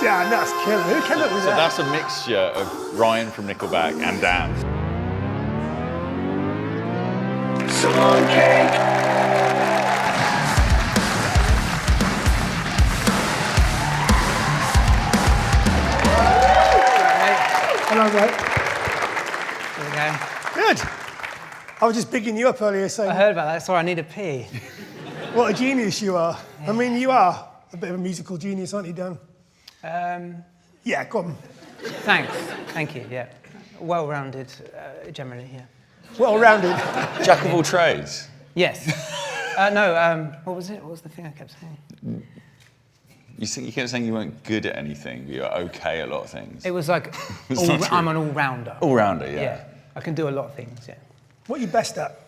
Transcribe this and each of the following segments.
Dan, that's killer. Who came up with So that? that's a mixture of Ryan from Nickelback and Dan. Hello, mate. There we go. Good. I was just bigging you up earlier saying... I heard about that. Sorry, I need a pee. What a genius you are. Yeah. I mean, you are a bit of a musical genius, aren't you, Dan? Yeah, go on. Thanks. Thank you, yeah. Well-rounded, generally, yeah. Well-rounded. Jack of all trades. Yes. No, what was it? What was the thing I kept saying? You kept saying you weren't good at anything, but you're okay at a lot of things. It was like, I'm an all-rounder. All-rounder, yeah. Yeah, I can do a lot of things, yeah. What are you best at?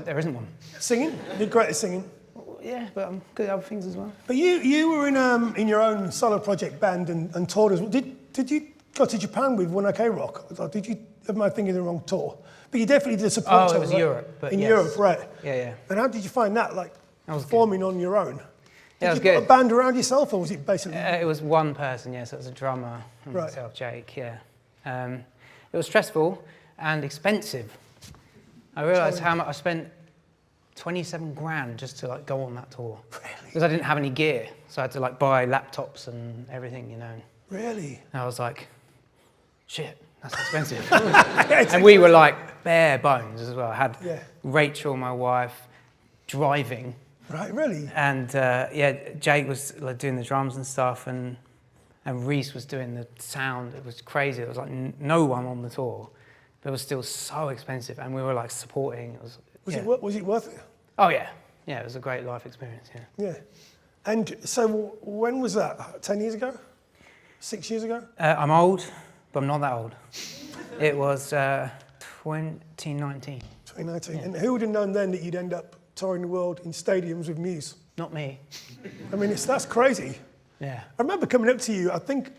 There isn't one. Singing? You're great at singing. Yeah, but I'm good at other things as well. But you were in your own solo project band and toured as well. Did you go to Japan with One OK Rock? Or did you, am I thinking the wrong tour? But you definitely did a support tour, it was right? Europe. But in yes. Europe, right. Yeah, yeah. And how did you find that, like, that was performing good. on your own? Yeah, it was Did you good. put a band around yourself, or was it basically... It was one person, yes. It was a drummer and Right. myself, Jake, yeah. It was stressful and expensive. I realised how much I spent 27 grand just to like go on that tour. Really? Because I didn't have any gear, so I had to like buy laptops and everything, you know. Really? And I was like, shit, that's expensive. Yeah, and we were like bare bones as well. I had Yeah. Rachel, my wife, driving. Right, really? And yeah, Jake was like doing the drums and stuff, and Reese was doing the sound. It was crazy. It was like no one on the tour, but it was still so expensive, and we were like supporting. It was. Was it worth it? Oh yeah, yeah. It was a great life experience. Yeah. Yeah. And so when was that? 10 years ago? 6 years ago? I'm old, but I'm not that old. It was 2019. 2019. Yeah. And who would have known then that you'd end up touring the world in stadiums with Muse? Not me. I mean, that's crazy. Yeah. I remember coming up to you, I don't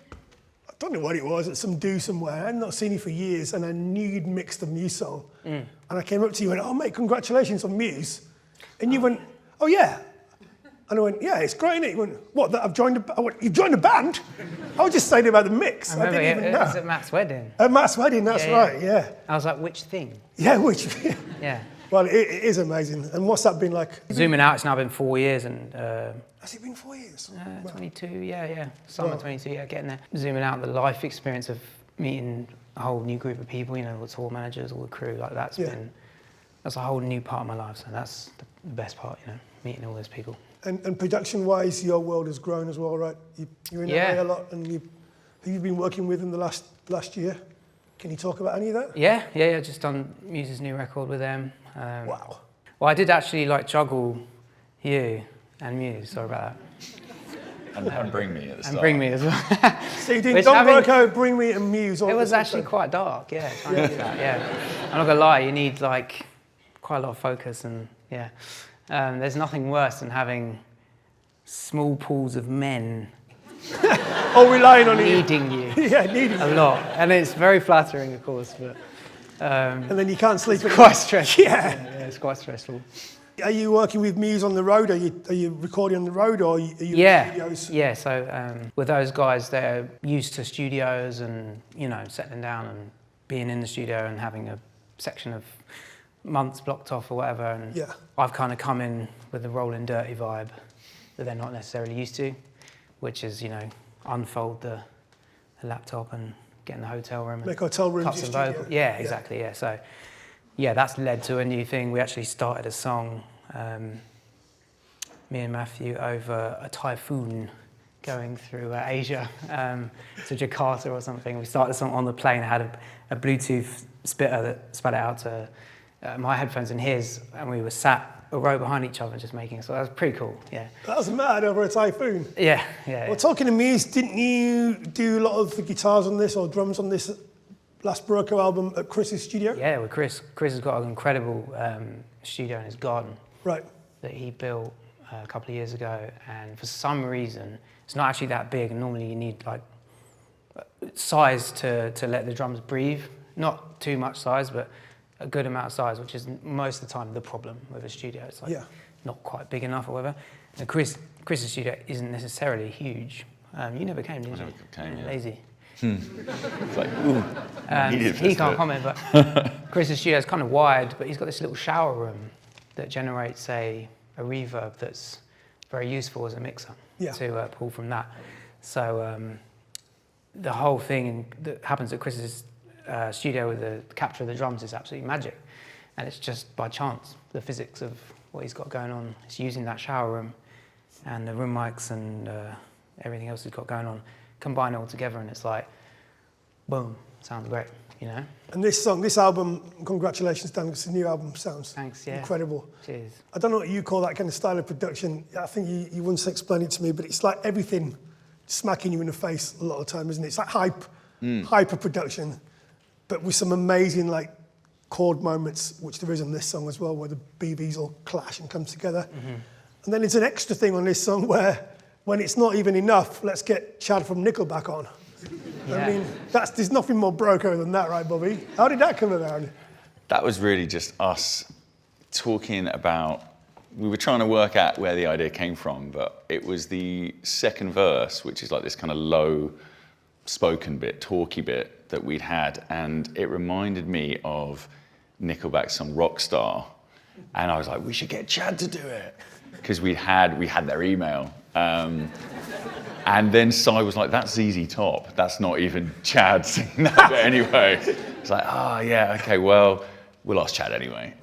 know what it was, at some do somewhere. I had not seen you for years, and I knew you'd mixed a Muse song. And I came up to you and went, oh, mate, congratulations on Muse. And you went, oh, yeah. And I went, yeah, it's great, isn't it? You went, what, that I've joined I went, you've joined a band? I was just saying about the mix. I remember, didn't even it know. was at Matt's wedding. At Matt's wedding, that's right, yeah. I was like, which thing? Yeah, which? Yeah. Well, it is amazing. And what's that been like? Zooming out, it's now been 4 years, and Has it been 4 years? 22, yeah. Summer 22, yeah, getting there. Zooming out, the life experience of meeting a whole new group of people, you know, the tour managers, all the crew, like that's a whole new part of my life. So that's the best part, you know, meeting all those people. And production-wise, your world has grown as well, right? You're in LA a lot, and who you've been working with in the last year. Can you talk about any of that? Yeah. Just done Muse's new record with them. Wow. Well, I did actually like juggle you and Muse. Sorry about that. And Bring Me at the start. And Bring Me as well. So you're doing Don Broco, Bring Me, and Muse. It was actually quite dark, yeah. Trying to do that, yeah. I'm not gonna lie, you need like quite a lot of focus, and yeah. There's nothing worse than having small pools of men all relying on needing you. Yeah, needing a lot, and it's very flattering, of course, but. And then you can't sleep. It's quite stressful. Yeah, it's quite stressful. Are you working with Muse on the road? Are you recording on the road, or are you in studios? Yeah. So with those guys, they're used to studios and settling down and being in the studio and having a section of months blocked off or whatever. And I've kind of come in with a rolling dirty vibe that they're not necessarily used to, which is unfold the laptop and get in the hotel room. Make hotel rooms your studio. Yeah, exactly. Yeah. So. Yeah, that's led to a new thing. We actually started a song, me and Matthew, over a typhoon going through Asia to Jakarta or something. We started the song on the plane. I had a Bluetooth spitter that spat it out to my headphones and his, and we were sat a row behind each other just making it. So that was pretty cool, yeah. That was mad over a typhoon. Yeah. Well, talking to Muse, didn't you do a lot of the guitars on this or drums on this last BROCO album at Chris's studio? Yeah, well, Chris has got an incredible studio in his garden. Right. That he built a couple of years ago, and for some reason, it's not actually that big, and normally you need like size to let the drums breathe. Not too much size, but a good amount of size, which is most of the time the problem with a studio. It's like not quite big enough or whatever. And Chris's studio isn't necessarily huge. You never came, did you? never came, yeah. Lazy. It's like, ooh, He can't comment, but Chris's studio is kind of wide, but he's got this little shower room that generates a reverb that's very useful as a mixer to pull from that. So the whole thing that happens at Chris's studio with the capture of the drums is absolutely magic. And it's just by chance, the physics of what he's got going on. It's using that shower room and the room mics and everything else he's got going on, combine it all together, and it's like, boom, sounds great, you know? And this song, this album, congratulations, Dan, because the new album sounds incredible. Cheers. I don't know what you call that kind of style of production. I think you once explained it to me, but it's like everything smacking you in the face a lot of the time, isn't it? It's like hyper production, but with some amazing like chord moments, which there is on this song as well, where the BBs all clash and come together. And then there's an extra thing on this song where, when it's not even enough, let's get Chad from Nickelback on. I mean, there's nothing more BROCO than that, right, Bobby? How did that come around? That was really just us talking about, we were trying to work out where the idea came from, but it was the second verse, which is like this kind of low spoken bit, talky bit that we'd had, and it reminded me of Nickelback's song Rockstar. And I was like, we should get Chad to do it. Because we had their email. And then Si was like, that's ZZ Top. That's not even Chad singing that bit anyway. It's like, yeah, okay, well, we'll ask Chad anyway.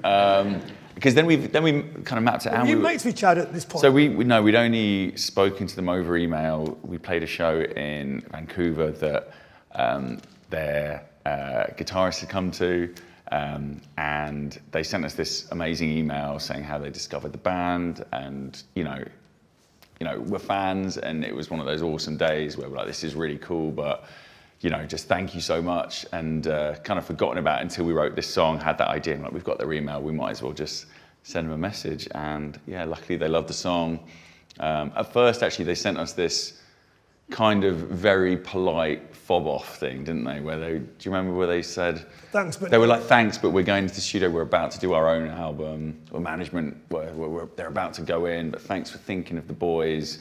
Because then we kind of mapped it out. You mates with Chad at this point? So we'd only spoken to them over email. We played a show in Vancouver that their guitarist had come to. And they sent us this amazing email saying how they discovered the band, and you know, we're fans, and it was one of those awesome days where we're like, this is really cool, but just thank you so much, and kind of forgotten about it until we wrote this song, had that idea, and like, we've got their email, we might as well just send them a message, and yeah, luckily they loved the song. At first, actually, they sent us this kind of very polite fob off thing, didn't they? Do you remember where they said, thanks, but... They were like, thanks, but we're going to the studio, we're about to do our own album, or management, they're about to go in, but thanks for thinking of the boys,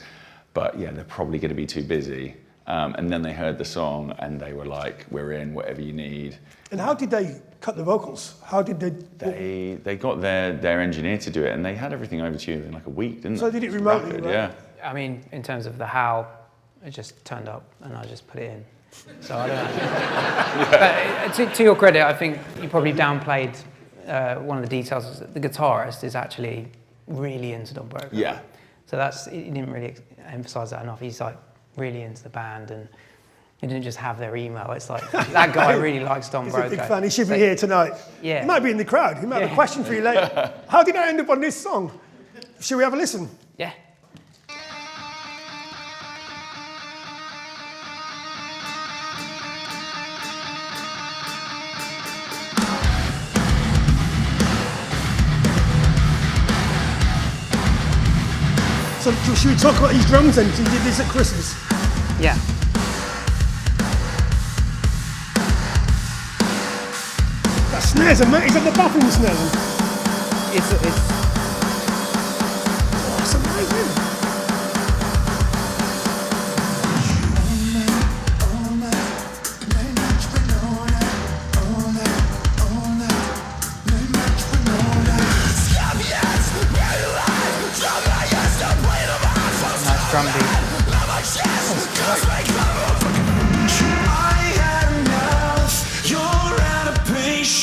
but yeah, they're probably going to be too busy. And then they heard the song, and they were like, we're in, whatever you need. And how did they cut the vocals? How did they... They got their engineer to do it, and they had everything over to you in like a week, didn't they? So they did it remotely, Rapid, right? Yeah. I mean, in terms of the how, it just turned up and I just put it in. So I don't know. But to your credit, I think you probably downplayed one of the details. Is that the guitarist is actually really into donbroco. Yeah. So he didn't really emphasise that enough. He's like really into the band, and he didn't just have their email. It's like, that guy really likes donbroco. He's a big fan. He should be here tonight. Yeah. He might be in the crowd. He might have a question for you later. How did I end up on this song? Should we have a listen? Yeah. So should we talk about his drums then? He did this at Christmas. Yeah. That snare's amazing. Is that the bathroom snare? It's That's amazing. nice drum beat.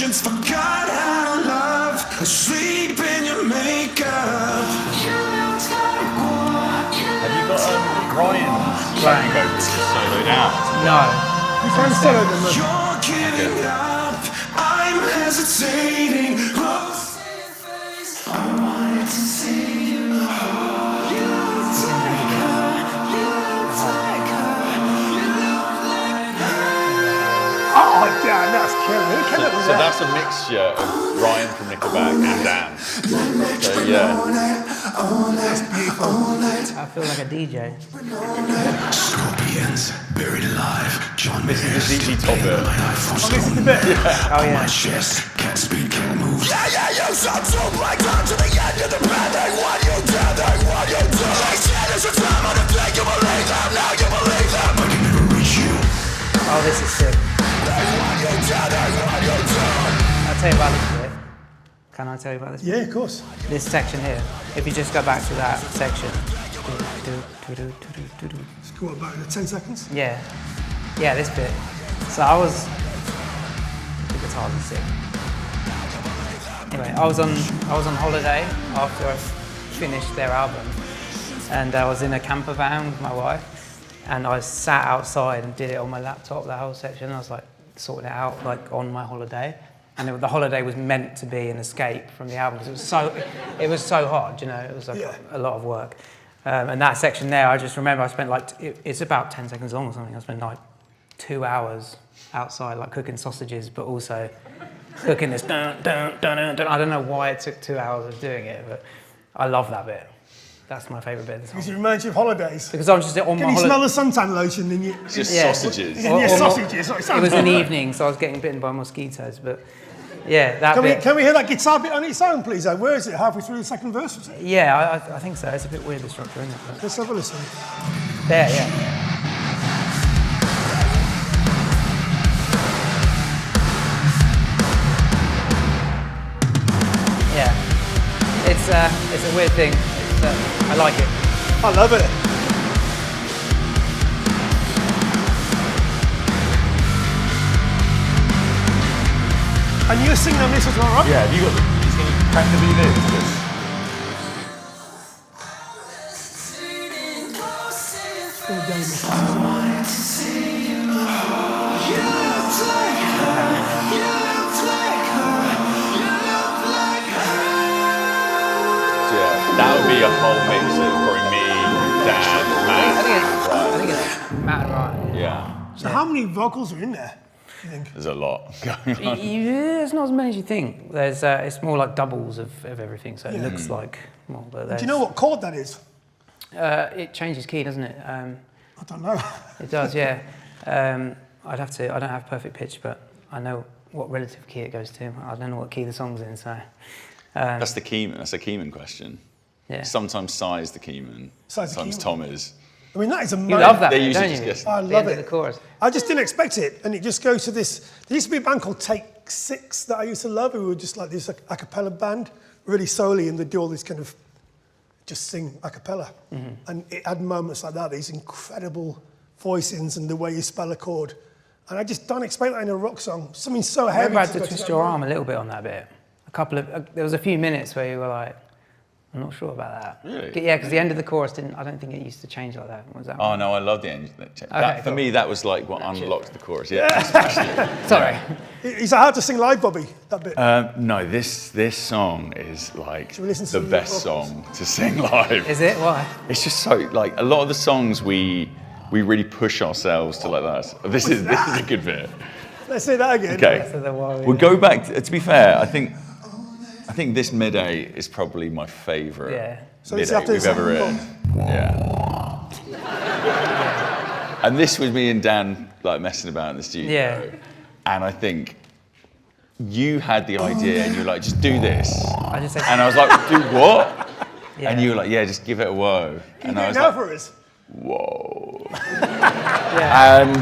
Forgot how to love, asleep in your makeup. Have you got Ryan playing vocals just soloed out? No. You can solo them. You're giving up, I'm hesitating. I wanted to see you. You look like her, you look like her, you look like her. Oh, damn, that's killing. So that's a mixture of Ryan from Nickelback and Dan. So yeah. That's beautiful. I feel like a DJ. Scorpions buried alive. John This is the ZZ Top bit. Oh, this is the bit. Yeah. Oh yeah. My chest can't speak, can't move. Yeah, you sound so right down to the end of the band. They want you dead, they want you dead. They said it's a time on the thing you believe them, now you believe Oh, this is sick. I'll tell you about this bit. Can I tell you about this bit? Yeah, of course. This section here, if you just go back to that section. Let's go about 10 seconds. Yeah. Yeah, this bit. So the guitars are sick. Anyway, I was on holiday after I finished their album, and I was in a camper van with my wife, and I sat outside and did it on my laptop, that whole section. I was like sorting it out like on my holiday, and the holiday was meant to be an escape from the album because it was so hard, you know. It was like a lot of work, and that section there, I just remember I spent like it's about 10 seconds long or something. I spent like 2 hours outside, like cooking sausages, but also cooking this dun, dun, dun, dun, dun. I don't know why it took 2 hours of doing it, but I love that bit. That's my favourite bit of the song. Because it reminds you of holidays. Because I was just on my Can you smell the suntan lotion? And It's just sausages. sausages. It was an evening, so I was getting bitten by mosquitoes, but yeah, that bit. Can we hear that guitar bit on its own, please? Where is it? Halfway through the second verse? Was it? Yeah, I think so. It's a bit weird, the structure, isn't it? But Let's have a listen. there, yeah. Yeah. It's a weird thing. I like it. I love it. And you're singing on this as well, right? Yeah, have you got the... Can you crack the beat in? That would be a whole mix of probably me, Dan, Matt. I think it's Matt and Ryan. Yeah. So how many vocals are in there, you think? There's a lot going on. Yeah, it's not as many as you think. There's, it's more like doubles of everything, so it looks like more. But Do you know what chord that is? it changes key, doesn't it? I don't know. It does, yeah. I don't have perfect pitch, but I know what relative key it goes to. I don't know what key the song's in, so. That's the Keyman. That's a Keyman question. Yeah. Sometimes Si's the Keyman. Sometimes Tom is. I mean, that is amazing. You love that, They bit, usually don't you? just I The love end of it. the chorus. I just didn't expect it, and it just goes to this. There used to be a band called Take 6 that I used to love, who were just like this a cappella band, really solely, and they do all this kind of just sing a cappella. And it had moments like that, these incredible voicings and the way you spell a chord. And I just don't expect that in a rock song. Something so I heavy. remember I had go to to twist that your moment. arm a little bit on that bit. There was a few minutes where you were like, I'm not sure about that. Really? Yeah, because the end of the chorus I don't think it used to change like that. What was that? Oh no, I love the end. For cool. me, that was like what unlocked the chorus. Yeah. Sorry. Is it hard to sing live, Bobby, that bit? No, this song is like Should we listen to the some best vocals? song to sing live. Is it? Why? It's just so like a lot of the songs we really push ourselves to like that. This is a good bit. Let's say that again. Okay, So the why we'll go back. To be fair, I think this mid-A is probably my favourite Yeah. So it's mid-A after we've the ever second written. Yeah. And this was me and Dan like messing about in the studio. Yeah. And I think you had the idea and you were like, just do this. I just said, And I was like, do what? Yeah. And you were like, yeah, just give it a whirl. Can And you I do it was now like, for us? whoa. yeah. And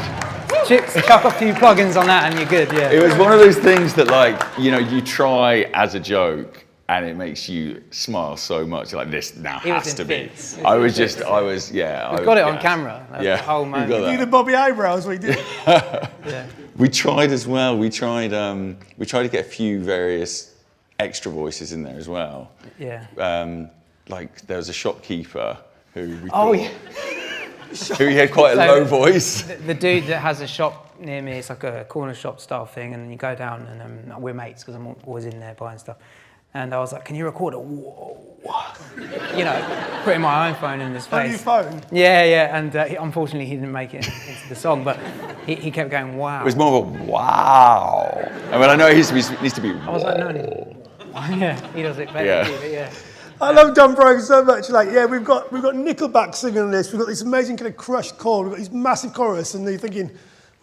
Chuck a few plugins on that and you're good, yeah. it was one of those things that like, you know, you try as a joke and it makes you smile so much. Like this now He was has in to be. fits. I was, We've gassed. got it on camera. That's Yeah, the whole we moment. got Do that. the Bobby eyebrows we did. Yeah. We tried as well. We tried to get a few various extra voices in there as well. Yeah. Like there was a shopkeeper who we Oh, thought, yeah. who he had quite a So- low voice. The dude that has a shop near me, it's like a corner shop style thing, and you go down and we're mates because I'm always in there buying stuff. And I was like, can you record it? Whoa. You know, putting my own phone in his face. On your phone? Yeah, and unfortunately he didn't make it into the song, but he kept going, wow. It was more of a wow. I mean, I know it needs to be. I was like, no. Yeah, he does it better Yeah. than you, but yeah. I love donbroco so much. Like, yeah, we've got Nickelback singing on this. We've got this amazing kind of crushed chord. We've got this massive chorus, and you're thinking,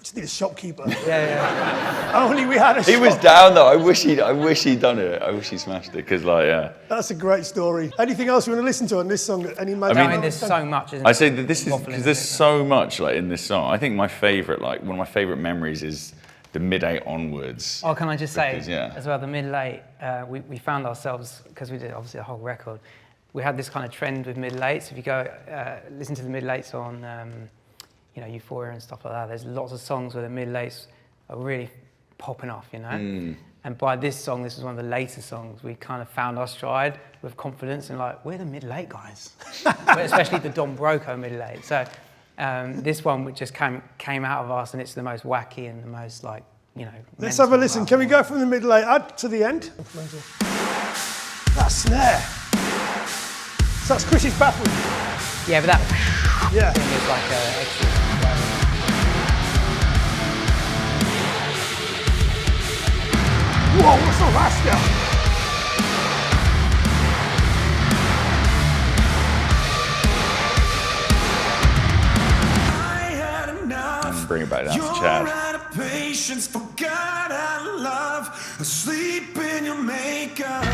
just need a shopkeeper. Yeah. Only we had a He was down though. I wish he'd done it. I wish he smashed it because like yeah. That's a great story. Anything else you want to listen to on this song? Any magic? I mean, there's so much, isn't I it? say that this is because there's so much like in this song. I think my favorite, like one of my favorite memories is the mid-8 onwards. Oh, can I just say yeah. as well, the mid-late, we found ourselves, because we did obviously a whole record, we had this kind of trend with mid-lates. If you go listen to the mid-lates on Euphoria and stuff like that, there's lots of songs where the mid-lates are really popping off, you know? And by this song, this is one of the later songs, we kind of found our stride with confidence and like, we're the mid-late guys. Especially the donbroco mid-late. So this one which just came out of us, and it's the most wacky and the most like, you know. Let's have a listen. Can we go from the mid-late to the end? That snare. So that's Chris's baffling. Yeah, but that Yeah. thing is like extra. Whoa, what's all that stuff? Bring it back down to Chad. Out of patience, forgot how to love, asleep in your makeup.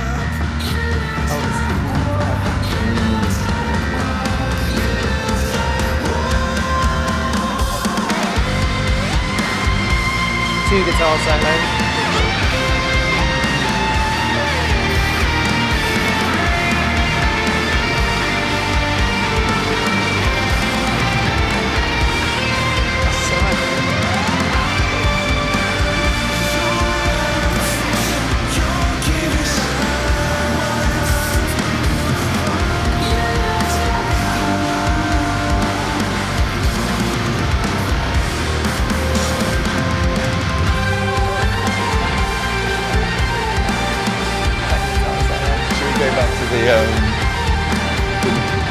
Two guitar solos.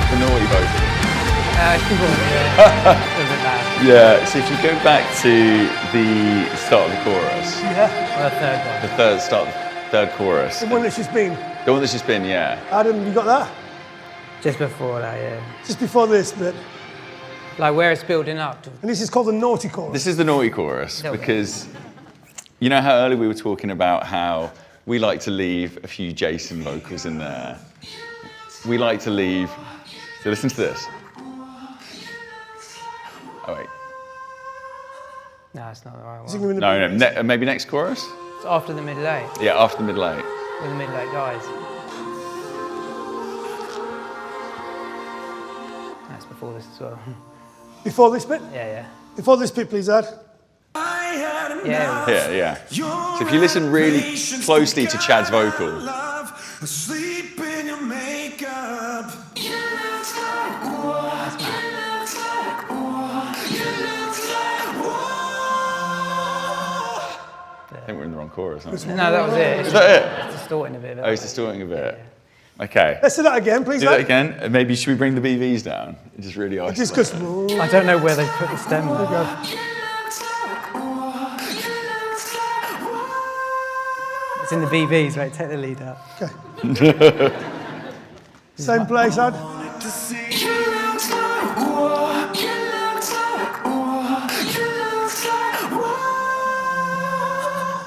The naughty vocal. Yeah. Yeah, so if you go back to the start of the chorus, Yeah. The third one. the third chorus, The one that's just been. the one that's just been, yeah. Adam, you got that? Just before that, yeah. Just before this bit. Like where it's building up. And this is called the naughty chorus. This is the naughty chorus No. because you know how earlier we were talking about how we like to leave a few Jason vocals in there. We like to leave. So listen to this. Oh wait. No, it's not the right Is it one. gonna be the No, maybe next chorus. It's after the mid-late, Yeah, after the mid-late. with the mid-late guys. That's before this as well. Before this bit? Yeah. Before this bit, please, Ad. Yeah. Yeah. So if you listen really closely to Chad's vocal, Asleep in your makeup. I think we're in the wrong chorus, aren't we? No, that was it. Is that it? It's distorting a bit. Oh, it's distorting a bit. Okay. Let's do that again, please, Do that Ad. again. And maybe should we bring the BVs down? Just really isolate. Just because. I don't know where they put the stem. There we go. It's in the BBs, right? Take the lead out. Same place, Ad.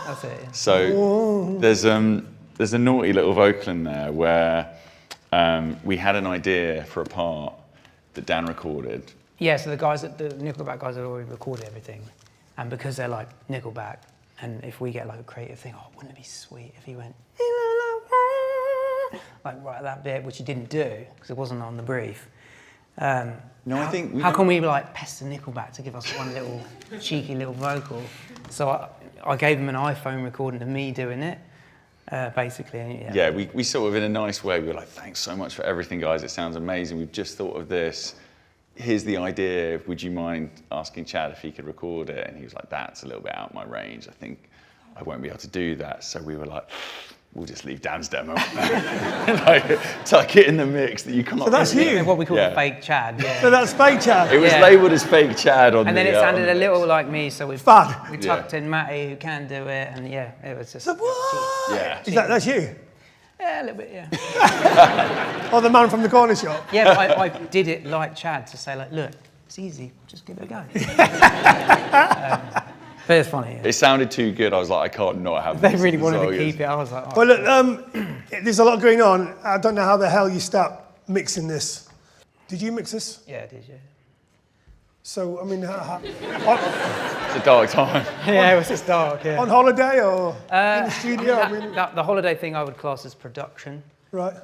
That's it. Yeah. So there's a naughty little vocal in there where we had an idea for a part that Dan recorded. Yeah, so the Nickelback guys had already recorded everything. And because they're like Nickelback, and if we get like a creative thing, oh, wouldn't it be sweet if he went, like right at that bit, which he didn't do, because it wasn't on the brief. No, I think... How can we like pester Nickelback to give us one little cheeky little vocal? So I gave him an iPhone recording of me doing it, basically. And Yeah, we sort of, in a nice way, we were like, thanks so much for everything, guys. It sounds amazing. We've just thought of this. Here's the idea. Would you mind asking Chad if he could record it? And he was like, that's a little bit out of my range. I think I won't be able to do that. So we were like, we'll just leave Dan's demo. Like, tuck it in the mix that you can't. So that's you? What we call Yeah. fake Chad. Yeah. So that's fake Chad. It was Yeah. labelled as fake Chad on And then the, it sounded on a the little mix. like me, so we Fun. tucked in Matty, who can do it, and yeah, it was just. So what? Yeah. Is that's you? Yeah, a little bit, yeah. Or the man from the corner shop? Yeah, but I did it like Chad to say, like, look, it's easy, just give it a go. But it's funny. Yeah. It sounded too good. I was like, I can't not have They this. really This wanted song to is- keep it. I was like, oh. Well, look, there's a lot going on. I don't know how the hell you start mixing this. Did you mix this? Yeah, it is, yeah. So, I mean, It's a dark time. Yeah, it was just dark, yeah. on holiday or in the studio? I mean, The holiday thing I would class as production. right.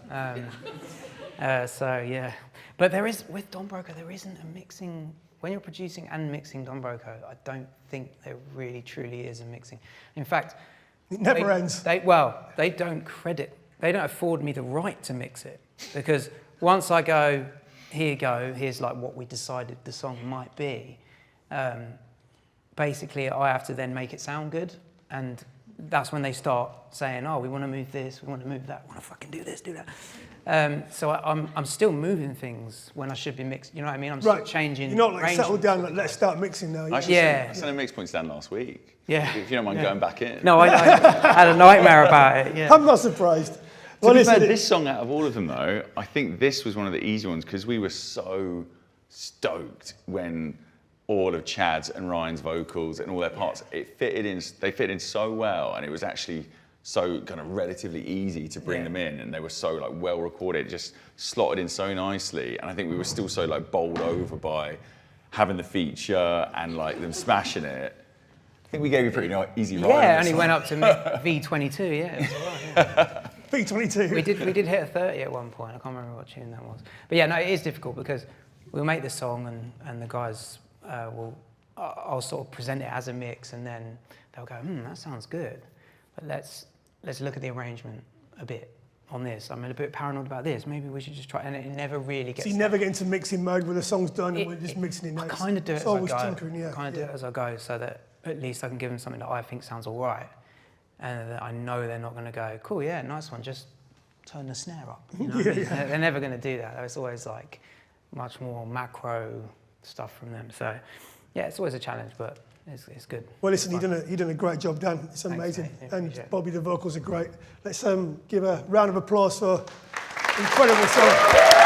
So, yeah. But there is, with Don Broco, there isn't a mixing, when you're producing and mixing Don Broco, I don't think there really truly is a mixing. In fact, It never ends. they don't afford me the right to mix it. Because once I go, here's like what we decided the song might be, basically I have to then make it sound good. And that's when they start saying, oh, we want to move this, we want to move that, we want to fucking do this, do that. So I'm still moving things when I should be mixed. You know what I mean? I'm still changing. You're not like settled arrangements. down, like, let's start mixing now. I Yeah. sent a mix point stand last week. Yeah. If you don't mind going back in. No, I had a nightmare about it. Yeah. I'm not surprised. To Well, be listen, fair, this song out of all of them though, I think this was one of the easy ones because we were so stoked when all of Chad's and Ryan's vocals and all their parts, they fitted in so well, and it was actually so kind of relatively easy to bring them in, and they were so like well recorded, it just slotted in so nicely, and I think we were still so like bowled over by having the feature and like them smashing it. I think we gave you a pretty easy ride. Yeah, only went up to V22. Yeah, it was all right. Yeah. V22. We did hit a 30 at one point. I can't remember what tune that was. But yeah, no, it is difficult because we'll make the song and the guys I'll sort of present it as a mix, and then they'll go, that sounds good, but let's look at the arrangement a bit on this. I'm a bit paranoid about this. Maybe we should just try. And it never really gets. So you never get into mixing mode where the song's done and we're just mixing it I notes. kind of do it It's as I always go. tinkering, yeah. Kind of do it as I go, so that at least I can give them something that I think sounds all right, and that I know they're not going to go, cool, yeah, nice one, just turn the snare up. You know what I mean? They're never going to do that. It's always like much more macro stuff from them. So yeah, it's always a challenge, but it's good. Well, listen, you've done a great job, Dan. It's amazing. mate. And Appreciate it. Bobby, the vocals are great. Let's give a round of applause for incredible song.